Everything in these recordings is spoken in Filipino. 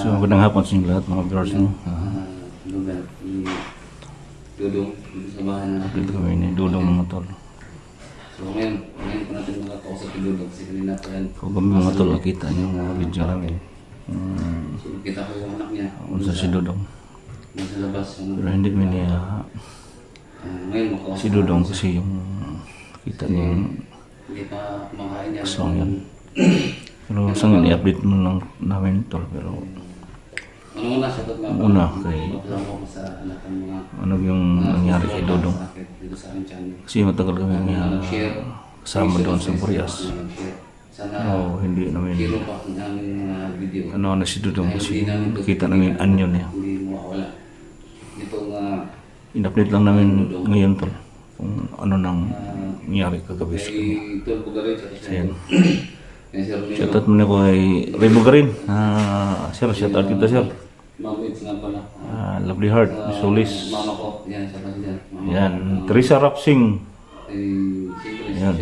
So magandang hapon sa inyo lahat mga viewers no. Lugar ni Dudong dito sa bahay na Dito kami ni Dudong mga tol. So ngayon po natin makakausap si Dudong kasi kanina pa yan. Kung kami mga tol nakita niyo mga video namin. So kita ko yung anak niya. Unsa si Dudong. Nasa labas. Pero hindi mo niya ngayon makausap si Dudong kasi yung kita niya hindi pa kumakain yan. song yan. Pero sa ngayon i-update mo lang namin tol. Pero ano muna sa nga una kay ko sa anak ng mga ano yung nangyari kay Dudong. dito sa aming channel. Kasi matagal kami kasama doon sa Burias. Sana Hindi namin hero pa ang aming mga video. ano na si Dudong kasi nakita namin anyo niya. Hindi mawawala. Ito nga In-update lang namin ngayon tol kung ano nang nangyari kagabi sa kanya. Ito ko galing sa Ayan. Sir Shoutout muna ko kay Remo Garin. Sir, shoutout kita sir. Mawits nga pala. Lovely Heart, Solis. Mama ko, yan sa kanila. Yan, Teresa Rapsing. Siyempre, Yan.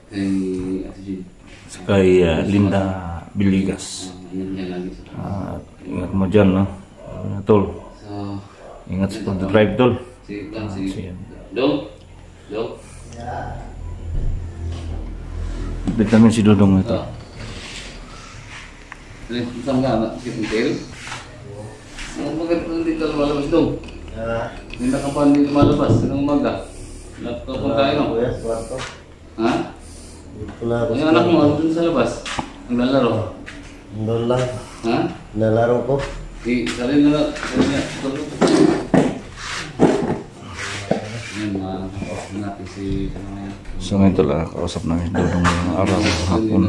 kay Ate Jean. Kay Linda Biligas. Yan lagi sa Ingat mo dyan, no? Tol. So, Ingat sa pag-drive, tol. si Yan. Dong. Update namin si Dudong ito. Isang nga na, si Miguel. Bakit hindi ka lumalabas Dong? Hindi ka pa hindi lumalabas. Anong umaga? Laptop pa tayo, no? Ha? Yung anak mo, ano dun sa labas? Naglalaro? Doon lang. Ha? Nalaro ko. Sarili na lang. Yan, makakausap natin si So ngayon tol, kausap namin si Dudong ngayong araw, hapon.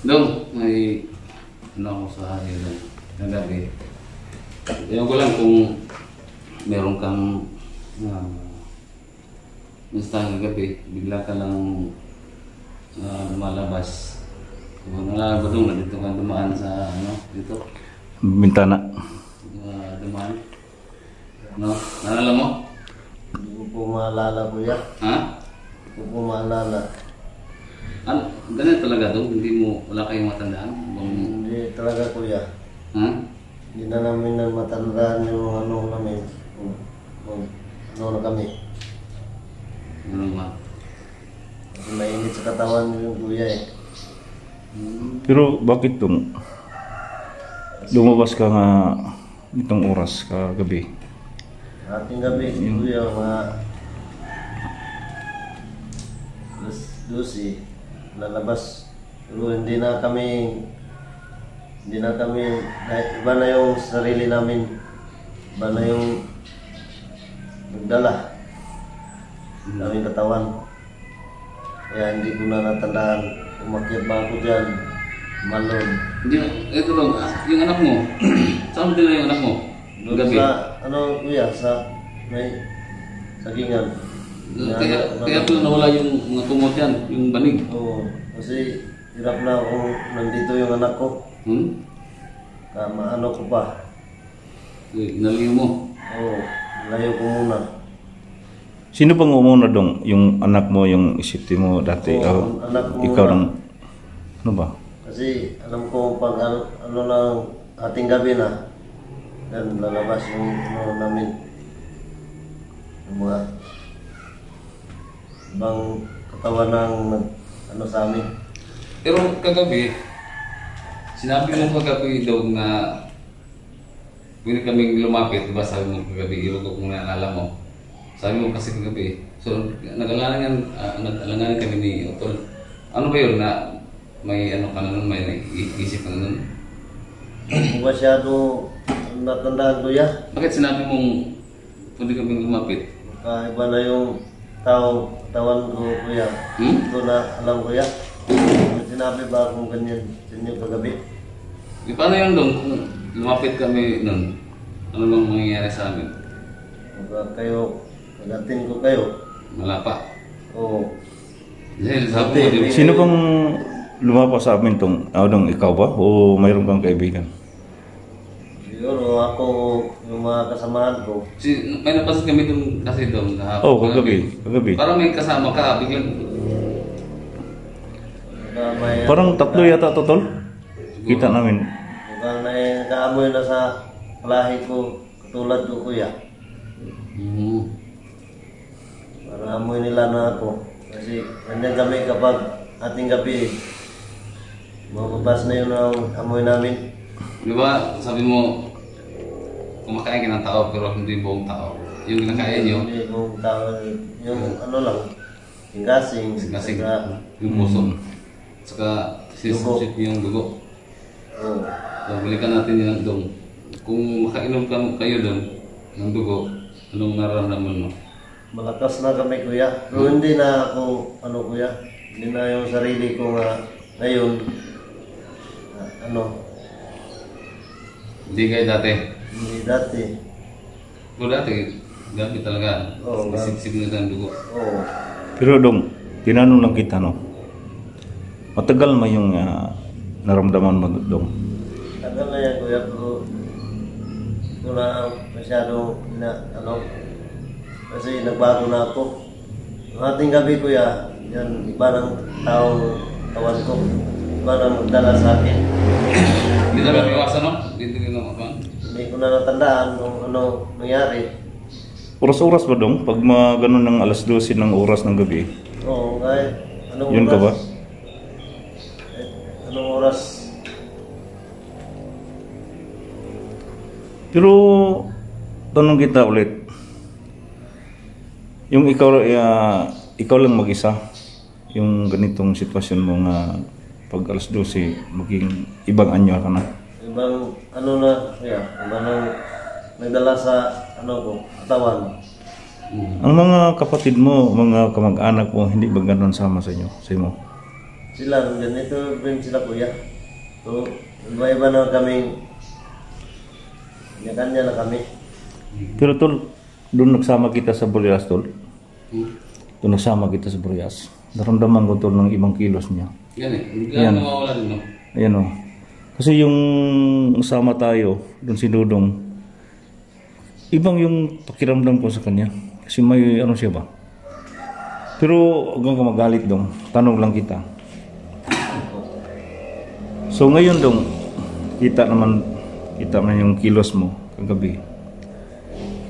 Dong, may ano ako sa hari lang. Nagabi. Ewan ko lang kung meron kang basta kagabi, bigla ka lang lumalabas. Kung nalala ba Dong, dito ka dumaan sa ano, dito? Bintana. Dumaan. No? Nalala mo? Hindi ko po maalala kuya. Ha? Hindi ko po maalala. Ano? Ganun talaga Dong? Hindi mo, wala kayong matandaan? Hindi talaga kuya. Ha? Hindi na namin na matandaan yung ano namin. Kung ano na kami. Ano ba? Kasi mainit sa katawan yung kuya eh. Pero bakit tong lumabas ka nga itong oras kagabi? Ating gabi si kuya mga 12 lalabas. Pero hindi na kami iba na yung sarili namin. Iba na yung nagdala aming katawan. Kaya hindi ko na natandaan. Umakyat ba ako dyan? Malon. Hindi, ito Dong, yung anak mo. Saan mo dinala yung anak mo? Doon Gabi. sa, ano kuya, sa may sagingan. Kaya pala nawala yung mga tumot yan, yung banig. Oo, kasi hirap na kung nandito yung anak ko. Maano ko pa. Inaliw mo. Oo, layo ko muna. Sino pang umuna Dong? Yung anak mo, yung isipti mo dati? Oo, anak ko ikaw muna. lang? Ano ba? Kasi alam ko pag ano lang ating gabi na, dan lalabas yung ano namin. Yung mga ibang katawan ng ano sa amin. Pero kagabi, sinabi mo kagabi Dong na pwede kaming lumapit, diba sabi mo kagabi, iwan ko kung naalala mo. Sabi mo kasi kagabi, so nag-alangan kami ni Otol. Ano ba yun na may ano ka na nun, may naisip ka na nun? Kung masyado natandaan kuya, Bakit sinabi mong pwede kaming lumapit? iba na yung tawan ko kuya. Ito na alam kuya. May sinabi ba akong ganyan sa inyo kagabi? Paano yun Dong kung lumapit kami nun? Ano bang mangyayari sa amin? Pag kayo, pagatin ko kayo. Wala pa. Oo. Dahil sabi mo, di ba? Sino pang lumapas sa amin tong Dong, ikaw ba? O mayroon kang kaibigan? Siguro ako, yung mga kasamahan ko. May napansin kami dun kasi Dong. Oh, kagabi. Parang may kasama ka, biglang May, Parang tatlo yata to, tol. Kita namin. mukhang nakaamoy na sa lahi ko, katulad ko kuya. Parang amoy nila na ako. Kasi ganyan kami kapag ating gabi, mababas na yun ang amoy namin. Di ba, sabi mo, kumakain ka ng tao pero hindi buong tao. Yung kinakain nyo, Hindi kung tao, yung ano lang, yung gasing, kasi saka, yung puso. Saka sisip yung dugo. oh, So, balikan natin yung dong. Kung makainom kayo doon ng dugo, anong nararamdaman mo? malakas na kami kuya. Pero hindi na ako, ano kuya, hindi na yung sarili ko nga ngayon, Hindi kayo dati. hindi dati. Pero dati, dati talaga. Oo, Sisip na ng dugo. Oh, Pero dong, tinanong lang kita, no? Matagal mo yung naramdaman mo, dong? tagal na yan kuya, pero ito na masyado kasi nagbago na ako. Yung ating gabi kuya, yan iba ng tawan ko, iba na magdala sa akin. Hindi na ba iwasan, no? Hindi na ba? Hindi ko na natandaan kung ano nangyari. Oras-oras ba, dong? Pag ganun ng alas 12 ng oras ng gabi, Oo, kahit anong yun ka ba? Anong oras? Pero, tanong kita ulit. Yung ikaw lang mag-isa, yung ganitong sitwasyon mo nga pag alas 12, maging ibang anyo ka na. Ibang ano na, kuya, ibang nagdala sa ko, katawan. Ang mga kapatid mo, mga kamag-anak mo, hindi ba ganun sama sa inyo? Sa imo? Sila, ganito rin sila kuya. So, iba-iba na kaming, kanya-kanya na kami. Pero tol, doon nagsama kita sa Burias, tol. Doon nagsama kita sa Burias. Naramdaman ko tol ng ibang kilos niya. Yan eh. Hindi ka mawawala din, no? Ayan o. Kasi yung sama tayo, doon si Dudong, ibang yung pakiramdam ko sa kanya. Kasi may ano siya ba? Pero hanggang ka magalit dong, tanong lang kita. So ngayon dong, kita naman yung kilos mo kagabi.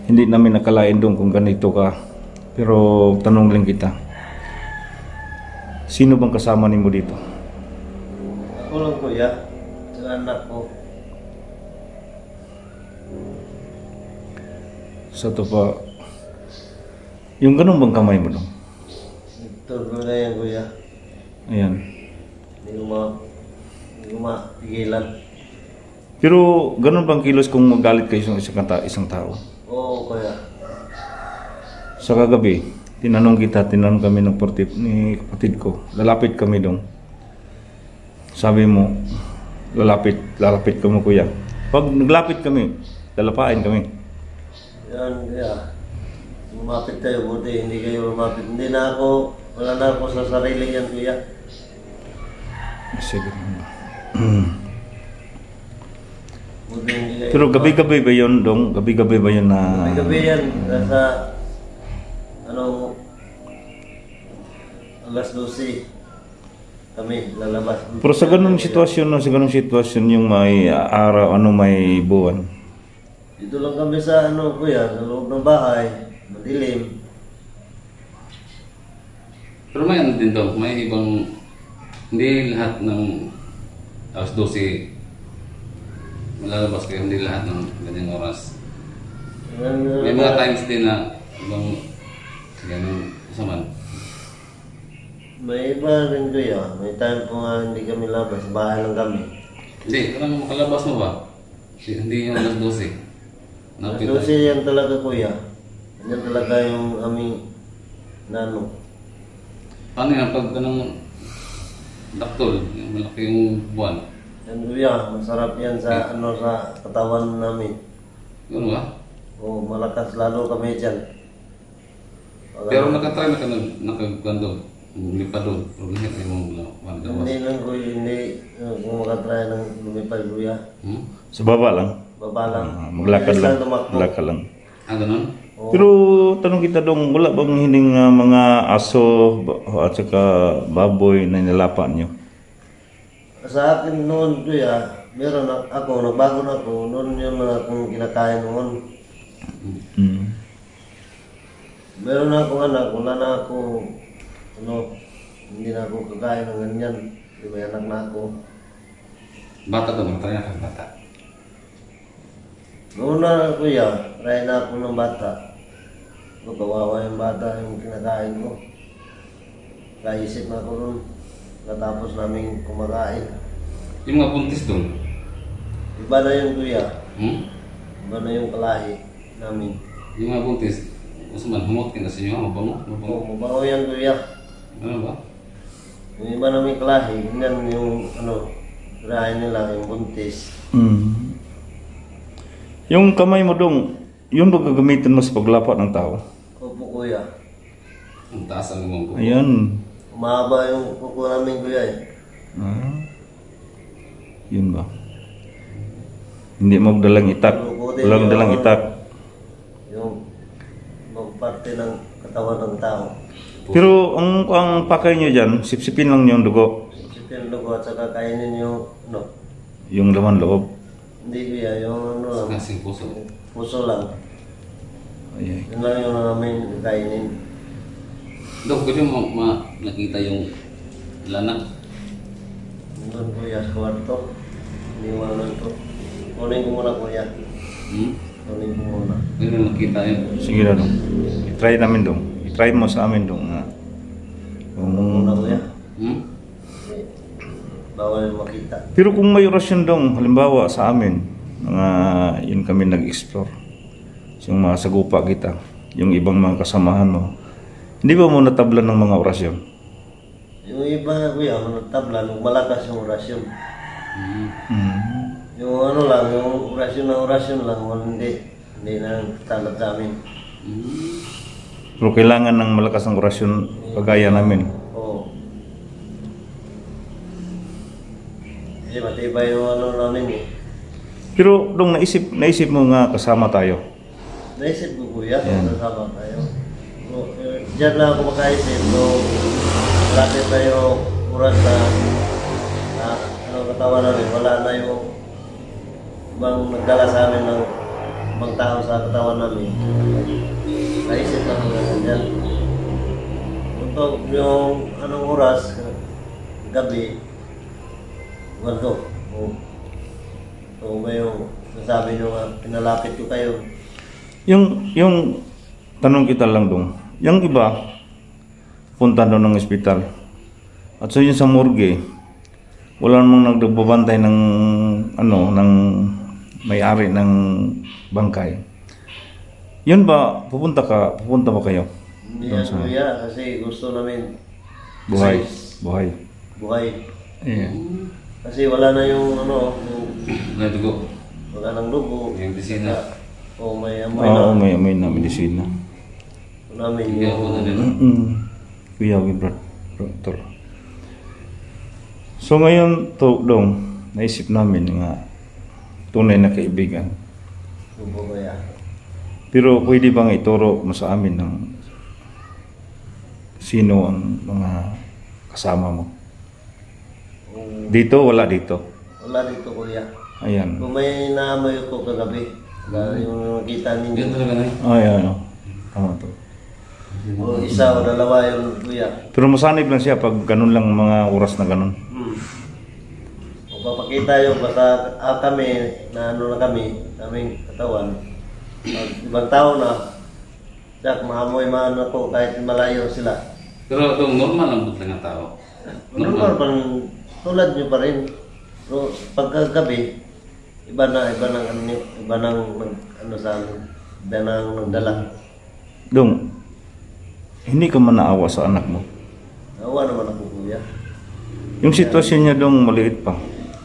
Hindi namin nakalain dong kung ganito ka. Pero tanong lang kita. Sino bang kasama nimo dito? Ako lang kuya, sa anak ko. Sa to pa, yung ganun bang kamay mo dong? Ito na yan kuya. Ayan. Hindi ko mapigilan. Pero ganun bang kilos kung magalit kayo sa isang tao? Oo kuya. Sa kagabi, tinanong kami ng ni kapatid ko. Lalapit kami dong. Sabi mo, lalapit ka mo kuya. Pag naglapit kami, lalapain kami. Yan kuya. Lumapit tayo, buti hindi kayo lumapit. Wala na ako sa sarili yan kuya. Sige. Buti hindi kayo. Pero gabi-gabi ba yun dong? Gabi-gabi ba yun na... Gabi yan, nasa alas 12 kami lalabas. Pero sa ganung sitwasyon yung may araw, may buwan. Dito lang kami sa kuya, sa loob ng bahay, madilim. Pero may ano din daw, may ibang, hindi lahat ng alas 12 malalabas kayo, hindi lahat ng ganyang oras. May mga times din na ibang ganun kasaman. May iba rin kuya, may time po nga hindi kami labas, bahay lang kami. Hindi, parang makalabas mo ba? Hindi yung alas 12. Alas 12 yan talaga kuya. Yan talaga yung aming nano. Paano yan pag ganang daktol, yung malaki yung buwan? Yan kuya, masarap yan sa sa katawan namin. Gano'n ba? O malakas lalo kami dyan. Pero nakatry na ka nakagandog, lumipad doon, pero lahat ay mong magawas. Hindi lang kuya, hindi kung makatry ng lumipad kuya. Sa baba lang. Baba lang. Maglakad Bilis lang. tumakbo. Maglakad lang. Ah, ganun? Oo. Pero tanong kita dong, wala bang hining mga aso at saka baboy na nilapa nyo? sa akin noon kuya, meron ako, nagbago na ako, noon yun na akong kinakain noon. Mm. Meron na akong anak, wala na ako, hindi na ako kakain ng ganyan. May anak na ako. Bata daw, magtanya ka bata. Noon na kuya, try na ako ng bata. Kawawa yung bata yung kinakain ko. Kaisip na ako noon. Natapos namin kumakain. Yung mga buntis doon. Iba na yung kuya. Hmm? Iba na yung kalahi namin. Yung mga buntis, gusto man humot ka na sa inyo, mabango, mabango. Oo, mabaho yan kuya. Ano ba? Yung iba namin kalahi, ganyan yung kirahin nila, yung buntis. Mm. Yung kamay mo dong, yun ba gagamitin mo sa paglapat ng tao? Opo kuya. Ang taas ang umang ko. Ayan. Mahaba yung kuko namin kuya eh. Ah. Yun ba? Hindi mo dalang itak. Walang dalang itak. Yung parte ng katawan ng tao. Pero ang pakay nyo dyan, sipsipin lang yung dugo. Sipin lugo at saka kainin yung Yung laman loob. hindi kuya, yung lang, Kasing puso. puso lang. Ay, Yun lang yung namin kainin. Dok, pwede mo nakita yung lanak. Doon kuya sa kwarto. Iniwanan to. Kunin ko muna kuya. Hmm? Kunin ko muna. Pwede mo nakita yun. sige na dong. I-try namin dong. I-try mo sa amin dong. Muna kuya. Hmm? Bawal makita. Pero kung may orasyon dong, halimbawa sa amin, mga yun kami nag-explore. Yung mga sagupa kita, yung ibang mga kasamahan mo. Hindi ba mo natablan ng mga orasyon? Yung iba kuya, tabla, nung malakas yung orasyon. Hmm. Mm. Yung lang, yung orasyon lang, hindi na talat sa amin. Hmm. Pero kailangan ng malakas ng orasyon kagaya namin. Oo. Kasi matibay yung namin eh. Pero dong naisip mo nga kasama tayo. Naisip ko kuya, Yan. kasama tayo. So, diyan lang ako makaisip, so lapit na yung oras na katawan namin, wala na yung ibang nagdala sa amin ng ibang tao sa katawan namin. Naisip lang ako dyan. Untuk yung oras, gabi, ganito. So may yung nasabi nyo nga, pinalapit ko kayo. Yung tanong kita lang dong, yung iba, punta doon ng ospital. At so yun sa morgue, wala namang nagbabantay ng ng may-ari ng bangkay. Yun ba, pupunta ba kayo? Hindi yan kuya, kasi gusto namin Buhay. buhay. Yeah. Kasi wala na yung Wala dugo. wala nang dugo. Yung disina. O may amoy Oo, na. may na medisina. Namin Kaya ako na yung din. Kuya, brother. So ngayon, dong, naisip namin nga tunay na kaibigan. dugo kuya. Pero pwede bang ituro mo sa amin ng sino ang mga kasama mo? Dito, wala dito. Wala dito kuya. Ayan. Kung may naamoy ko kagabi, yung nakita Yan ninyo. talaga na yun. Ay, ano. Tama to. O isa o dalawa yung kuya. Pero masanib lang siya pag ganun lang mga oras na ganun. O papakita yung basta kami, na na kami, aming katawan. Pag ibang tao na, sak, maamoy man ako kahit malayo sila. Pero itong normal ang buta ng tao. Normal pa rin, tulad nyo pa rin. Pero pagkagabi, iba ng sa amin, iba ng nagdala. Dong, hindi ka man naawa sa anak mo. Nawa naman ako kuya. Yung sitwasyon niya dong maliit pa.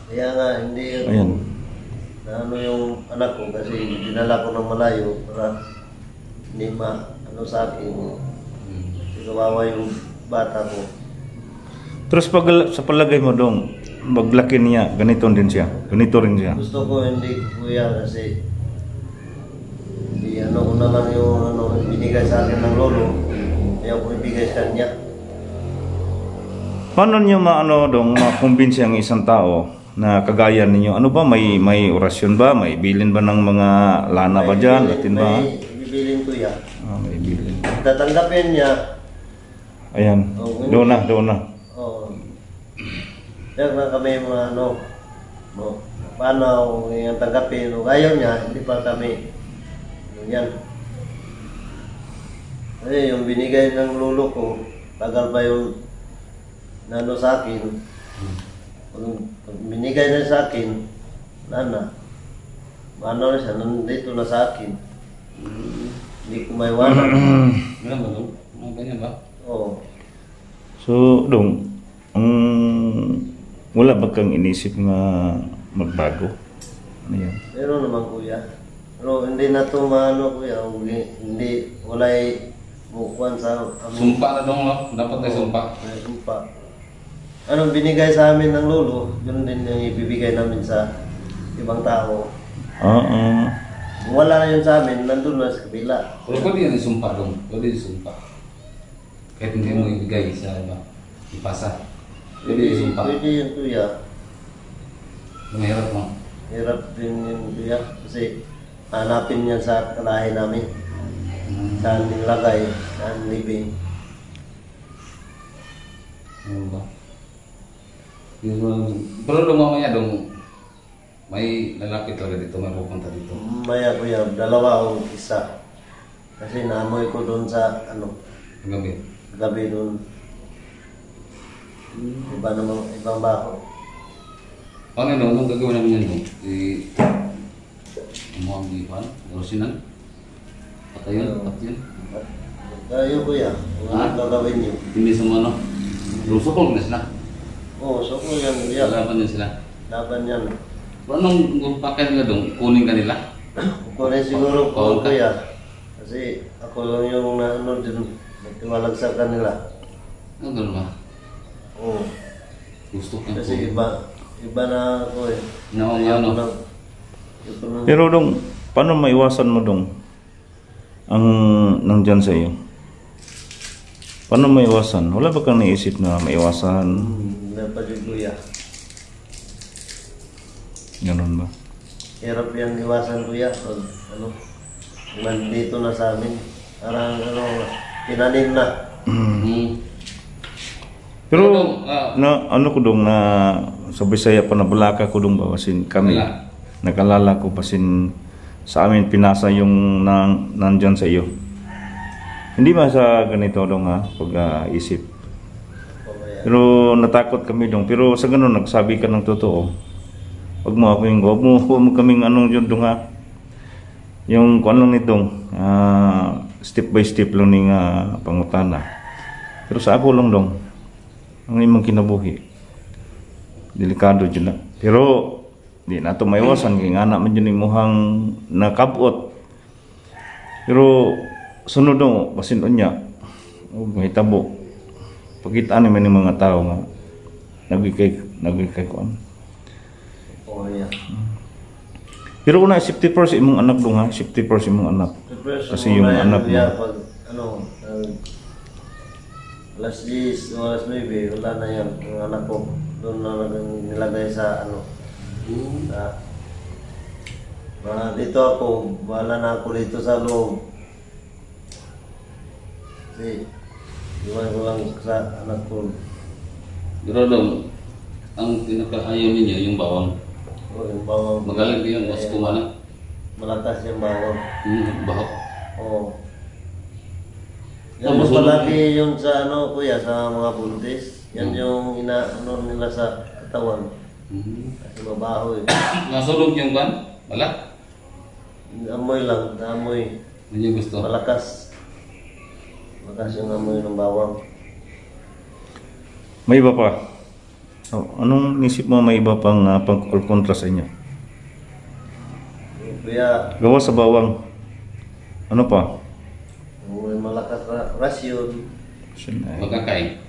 Kaya nga, hindi Ayan. na yung anak ko kasi dinala ko ng malayo para hindi sa akin. Kasi kawawa yung bata ko. Pero sa palagay mo dong, maglaki niya, ganito rin siya. Ganito rin siya. Gusto ko hindi kuya kasi hindi ko naman yung binigay sa akin ng lolo. Kaya ko ibigay sa kanya. Paano niyo maano dong makumbinsi ang isang tao na kagaya ninyo? Ano ba, may orasyon ba? May bilin ba ng mga lana ba dyan? Latin ba? May bibilin kuya. May bilin. Tatanggapin niya. Ayan. Oo. Doon na. Oo. Kaya na kami mga ano, no, paano yung tanggapin, no, ayaw niya, hindi pa kami, yan. Kasi yung binigay ng lolo ko, tagal pa yung nano sa akin, pag binigay na sa akin, nana, ano na siya, nandito na sa akin. Hindi ko may wala. Ganun ba dong? Mga ganyan ba? Oo. So, dong, wala ba kang inisip nga magbago? Ano yan? Pero naman kuya, pero hindi na ito maano kuya, hindi, walay bukuan sa amin. Sumpa na dong, no? Dapat tayo sumpa. May sumpa. Anong binigay sa amin ng lolo, yun din yung ibibigay namin sa ibang tao. Oo. Kung wala na yun sa amin, nandun na sa kabila. Pero pwede yan yung sumpa dong. Pwede yung sumpa. Kahit hindi mo ibigay sa iba. Ipasa. Pwede yung sumpa. Pwede yun kuya. Mahirap mo. Hirap din yun kuya. Kasi hanapin yan sa kalahi namin. Saan nilagay, saan living. Ano ba? Pero dong mamaya dong, may lalapit talaga dito, may pupunta dito. Maya kuya, dalawa o isa. Kasi naamoy ko doon sa ano, Gabi. gabi doon. Iba namang, ibang baho. Ano dong, anong gagawin namin yan dong? Umuhang dipan, urusinan. Patayon, patayon. Tayo kuya, kung Ha? ano gagawin niyo. Hindi sa ano. Rusokol na sila. Oo, so kung yan kuya, Laban yan sila. laban yan. Anong pakay nila dong? Kunin ka nila? Ako rin siguro Oo, ko kuya. Kasi ako lang yung naano din, nagtiwalag sa kanila. Ano gano'n ba? Oo, Gusto ka kasi iba na ako eh. No, Ayaw ano? ko lang. Ayaw ko lang. Pero dong, paano maiwasan mo dong ang nandyan sa iyo? Paano maiwasan? Wala ba kang naisip na maiwasan? Napalig kuya. Ganun ba? Hirap yan iwasan kuya. Pag ano, nandito na sa amin. Parang ano, tinanim na. Hmm. Pero Dong, na ano ko dong na sa Bisaya pa na Bulaka ko dong bawasin kami. Wala. Nakalala ko pasin sa amin pinasa yung nandyan sa iyo. Hindi ba sa ganito dong ha pag isip. Okay. Pero natakot kami dong. Pero sa ganun nagsabi ka ng totoo. Wag mo kaming anong yun dong ha. Yung kung lang nitong step by step lang ning pangutana. Pero sa ako lang dong ang imong kinabuhi. Delikado dyan na. Pero di na ito maiwasan kaya nga naman yun imuhang nakabot. Pero sunod no, basin unya. May tabo. Pagitaan naman ng mga tao nga nagikay ko. Oh, yeah. Pero una safety first imong anak dong ha, safety first imong anak. Kasi yung anak mo. Pag ano, alas 10, alas 9, wala na yan. Yung anak ko, doon na nilagay sa ano, sa dito ako, wala na ako dito sa loob. Kasi, iwan ko lang sa anak ko. Pero dong, ang pinakaayaw ninyo yung bawang. O, yung bawang. Magaling din yung mas kumana. Malakas yung bawang. Bahok. Oo. Ah, Yan yung masulog palagi yung sa ano kuya, sa mga buntis. Yan yung ano nila sa katawan. Kasi mabaho eh. Nasunog yung ban? Wala? Amoy lang, amoy. Hindi gusto. Malakas. Malakas yung amoy ng bawang. May iba pa. So, anong nisip mo may iba pang pangkontra sa inyo? Kuya, Gawa sa bawang. Ano pa? may malakas na rasyon. Magkakain.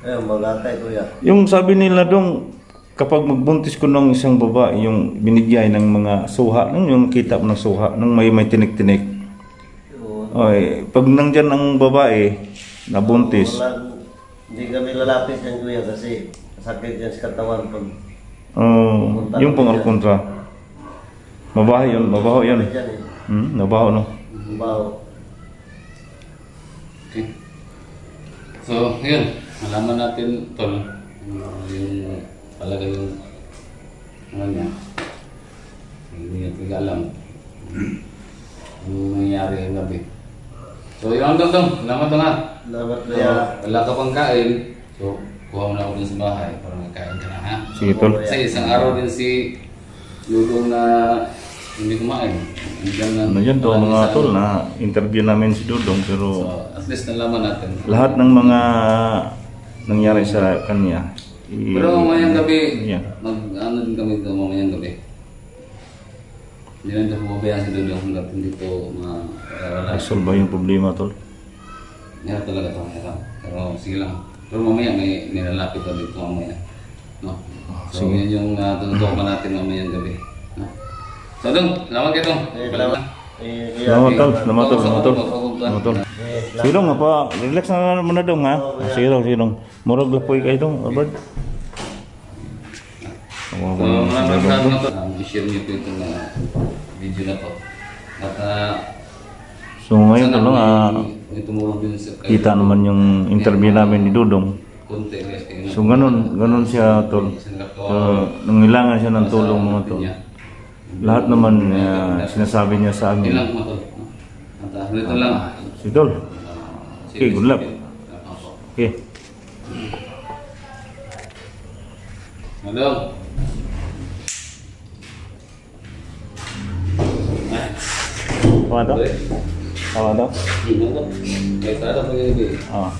Ayun, magakay kuya. Yung sabi nila dong kapag magbuntis ko ng isang babae, yung binigay ng mga suha, yung kita mo ng suha, nung may tinik-tinik. Oo. Okay, pag nandyan ang babae, nabuntis, Hindi kami lalapit yan kuya kasi sakit yan sa katawan pag Yung pang kontra. Mabaho yun, mabaho yan. yan eh. Mabaho no. Baho. Okay. So, yun. Malaman natin, tol, yung talaga yung ano niya. Hindi natin alam yung nangyayari ang gabi. So, yun dong. Salamat dong ha. Salamat So, kuya. wala ka pang kain. So, kuha mo na ako dun sa bahay para magkain ka na ha. Sige tol. Kasi isang araw din si Ludong na hindi kumain. Ano yan to mga tol na interview namin si Dudong So, pero at least nalaman natin. lahat ng mga nangyari sa kanya. Pero mamayang gabi, Yeah. ano din kami ito mamayang gabi. Hindi lang ito pumabayaan si Dudong hanggang hindi ito wala. Resolve yung problema tol. Hirap talaga ito, hirap. Pero sige lang. Pero mamaya may nilalapit pa dito mamaya. No? So sige. yun yung tututukan natin mamayang gabi. No? So Dong, salamat kayo Dong. Salamat. Salamat tol, salamat tol, salamat tol. Salamat tol. Sige dong, apa, relax na naman na dong ha. Sige dong. Murag lapoy kayo dong, Albert. So maraming salamat po. I-share niyo po itong video na to. At So ngayon tol, may tumulong din sa kita naman yung interview namin ni Dudong. konti. So ganun siya tol. Nangailangan siya ng tulong mga tol. Lahat naman sinasabi niya sa Yun amin. lang mga tol. At ganito lang. Si tol. Okay, good luck. Okay. Hello. Apa daw? Apa daw? Kaya sa araw pag-ibig. Ah.